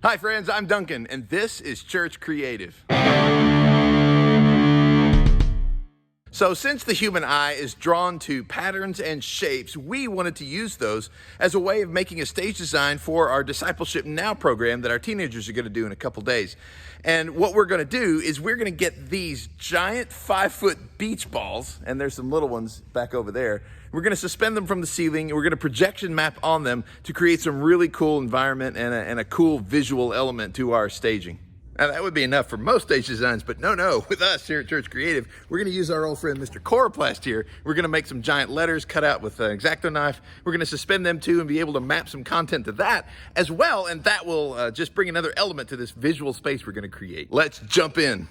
Hi friends, I'm Duncan, and this is Church Creative. So since the human eye is drawn to patterns and shapes, we wanted to use those as a way of making a stage design for our Discipleship Now program that our teenagers are going to do in a couple days. And what we're going to do is we're going to get these giant 5-foot beach balls, and there's some little ones back over there. We're going to suspend them from the ceiling, and we're going to projection map on them to create some really cool environment and a cool visual element to our staging. Now that would be enough for most stage designs, but no, with us here at Church Creative, we're gonna use our old friend Mr. Coroplast here. We're gonna make some giant letters cut out with an X-Acto knife. We're gonna suspend them too and be able to map some content to that as well, and that will just bring another element to this visual space we're gonna create. Let's jump in.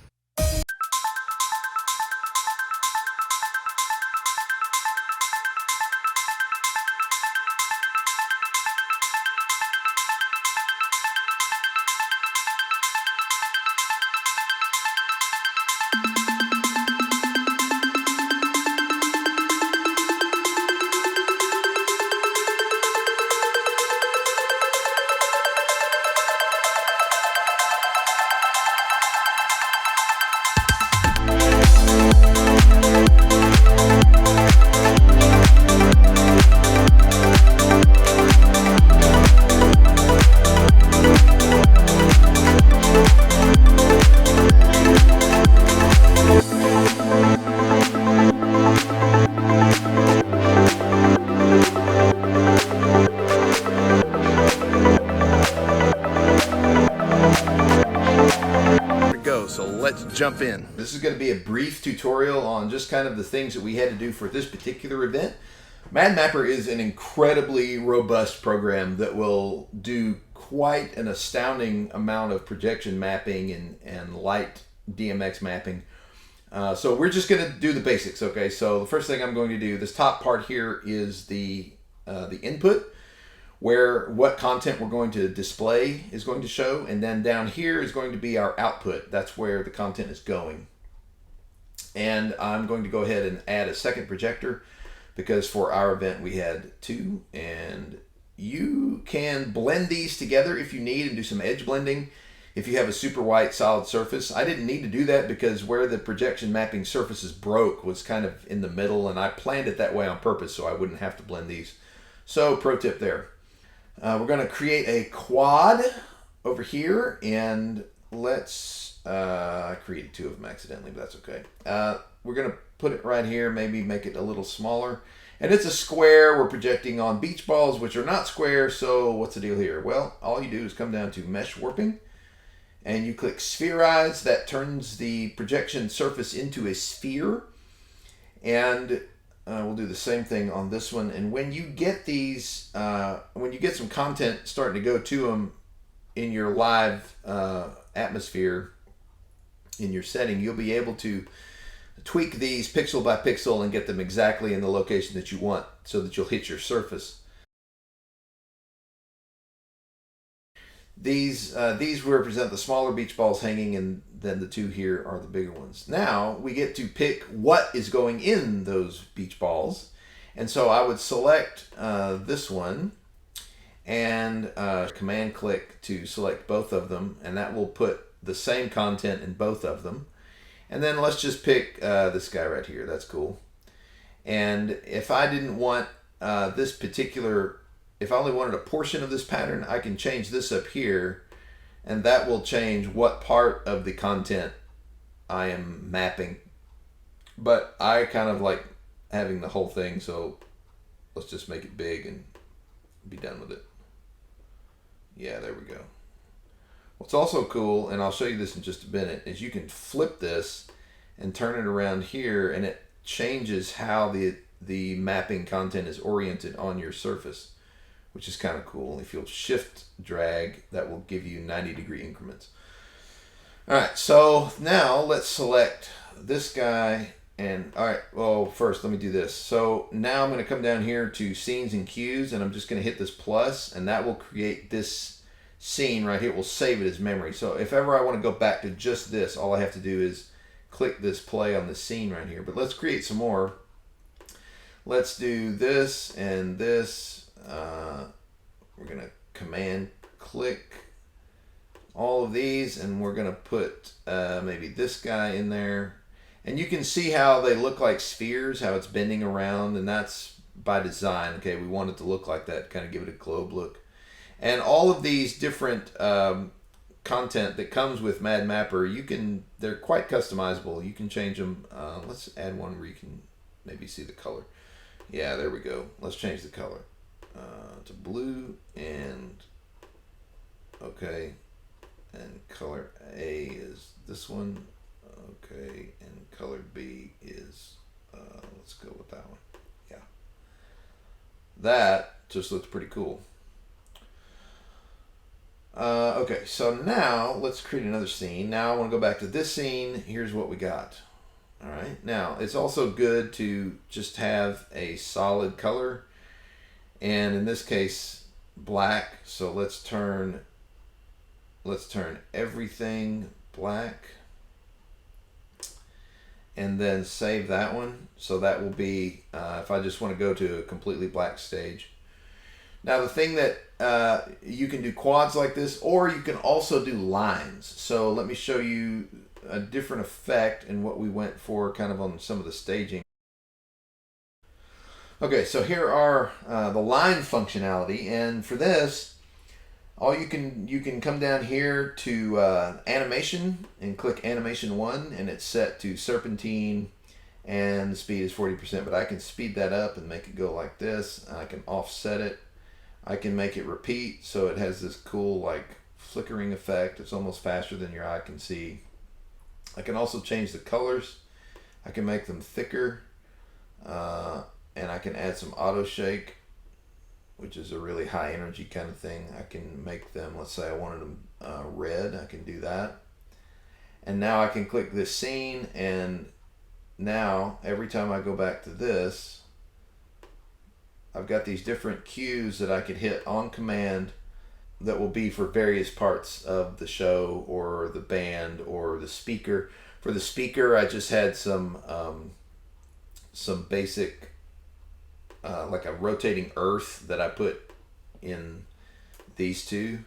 So let's jump in. This is going to be a brief tutorial on just kind of the things that we had to do for this particular event. MadMapper is an incredibly robust program that will do quite an astounding amount of projection mapping and light DMX mapping. So we're just going to do the basics, okay? So the first thing I'm going to do, this top part here is the input, where what content we're going to display is going to show, and then down here is going to be our output. That's where the content is going. And I'm going to go ahead and add a second projector because for our event we had two, and you can blend these together if you need and do some edge blending if you have a super white solid surface. I didn't need to do that because where the projection mapping surfaces broke was kind of in the middle, and I planned it that way on purpose so I wouldn't have to blend these. So pro tip there. We're going to create a quad over here, and let's, I created two of them accidentally, but that's okay. We're going to put it right here, maybe make it a little smaller. And it's a square. We're projecting on beach balls, which are not square, so what's the deal here? Well, all you do is come down to mesh warping, and you click spherize. That turns the projection surface into a sphere, and we'll do the same thing on this one. And when you get these, when you get some content starting to go to them in your live atmosphere, in your setting, you'll be able to tweak these pixel by pixel and get them exactly in the location that you want so that you'll hit your surface. These represent the smaller beach balls hanging, and then the two here are the bigger ones. Now we get to pick what is going in those beach balls. And so I would select this one and command click to select both of them, and that will put the same content in both of them. And then let's just pick this guy right here. That's cool. And if I didn't want this particular, if I only wanted a portion of this pattern, I can change this up here, and that will change what part of the content I am mapping. But I kind of like having the whole thing, so let's just make it big and be done with it. Yeah, there we go. What's also cool, and I'll show you this in just a minute, is you can flip this and turn it around here, and it changes how the mapping content is oriented on your surface, which is kind of cool. If you'll shift drag, that will give you 90-degree increments. All right, so now let's select this guy. And all right, well, first let me do this. So now I'm going to come down here to scenes and cues, and I'm just going to hit this plus, and that will create this scene right here. It will save it as memory. So if ever I want to go back to just this, all I have to do is click this play on the scene right here. But let's create some more. Let's do this and this. We're going to command click all of these, and we're going to put maybe this guy in there. And you can see how they look like spheres, how it's bending around, and that's by design. Okay, we want it to look like that, kind of give it a globe look. And all of these different content that comes with MadMapper, they're quite customizable. You can change them. Let's add one where you can maybe see the color. Yeah, there we go. Let's change the color to blue, and okay, and color A is this one. Okay, and color B is, let's go with that one. Yeah. That just looks pretty cool. Okay, so now let's create another scene. Now I want to go back to this scene. Here's what we got. All right, now it's also good to just have a solid color, and in this case, black. So let's turn everything black, and then save that one. So that will be, if I just want to go to a completely black stage. Now the thing that you can do quads like this, or you can also do lines. So let me show you a different effect and what we went for kind of on some of the staging. Okay, so here are the line functionality, and for this, you can come down here to animation and click animation 1, and it's set to serpentine, and the speed is 40%, but I can speed that up and make it go like this. I can offset it. I can make it repeat, so it has this cool like flickering effect. It's almost faster than your eye can see. I can also change the colors. I can make them thicker, and I can add some auto shake, which is a really high energy kind of thing. I can make them, let's say I wanted them red, I can do that. And now I can click this scene, and now every time I go back to this, I've got these different cues that I could hit on command that will be for various parts of the show or the band or the speaker. For the speaker, I just had some basic like a rotating earth that I put in these two,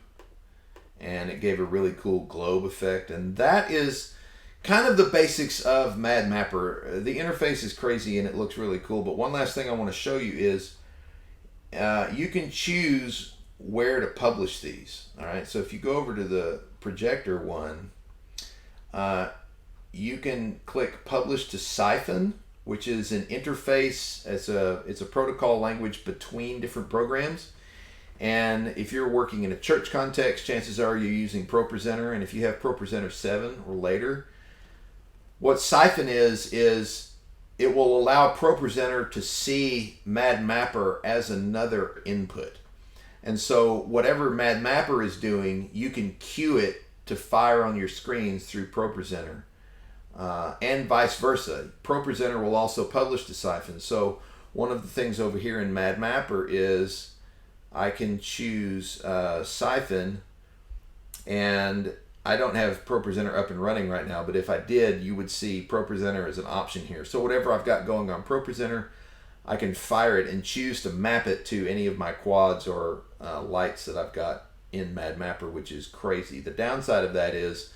and it gave a really cool globe effect. And that is kind of the basics of MadMapper. The interface is crazy and it looks really cool, but one last thing I want to show you is you can choose where to publish these. All right, so if you go over to the projector one, you can click publish to Siphon, which is an interface. It's a protocol language between different programs. And if you're working in a church context, chances are you're using ProPresenter. And if you have ProPresenter 7 or later, what Siphon is it will allow ProPresenter to see MadMapper as another input. And so whatever MadMapper is doing, you can cue it to fire on your screens through ProPresenter. And vice versa. ProPresenter will also publish to Siphon. So one of the things over here in MadMapper is I can choose Siphon, and I don't have ProPresenter up and running right now, but if I did, you would see ProPresenter as an option here. So whatever I've got going on ProPresenter, I can fire it and choose to map it to any of my quads or lights that I've got in MadMapper, which is crazy. The downside of that is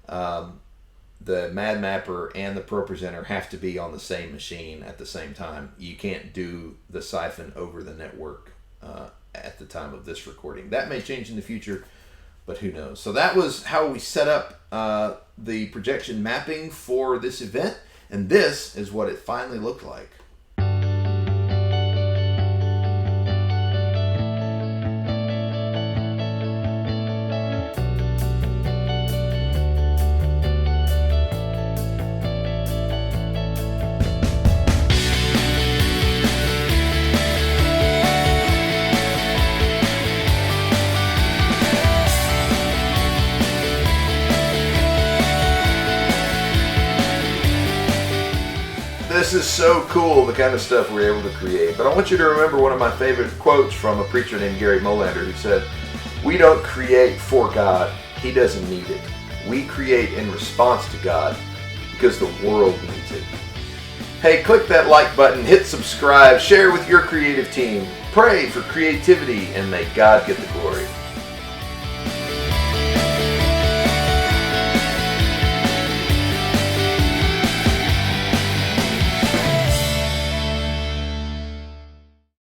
the MadMapper and the ProPresenter have to be on the same machine at the same time. You can't do the Siphon over the network at the time of this recording. That may change in the future, but who knows. So that was how we set up the projection mapping for this event, and this is what it finally looked like. This is so cool, the kind of stuff we're able to create. But I want you to remember one of my favorite quotes from a preacher named Gary Molander, who said, "We don't create for God. He doesn't need it. We create in response to God because the world needs it." Hey, click that like button, hit subscribe, share with your creative team, pray for creativity, and may God get the glory.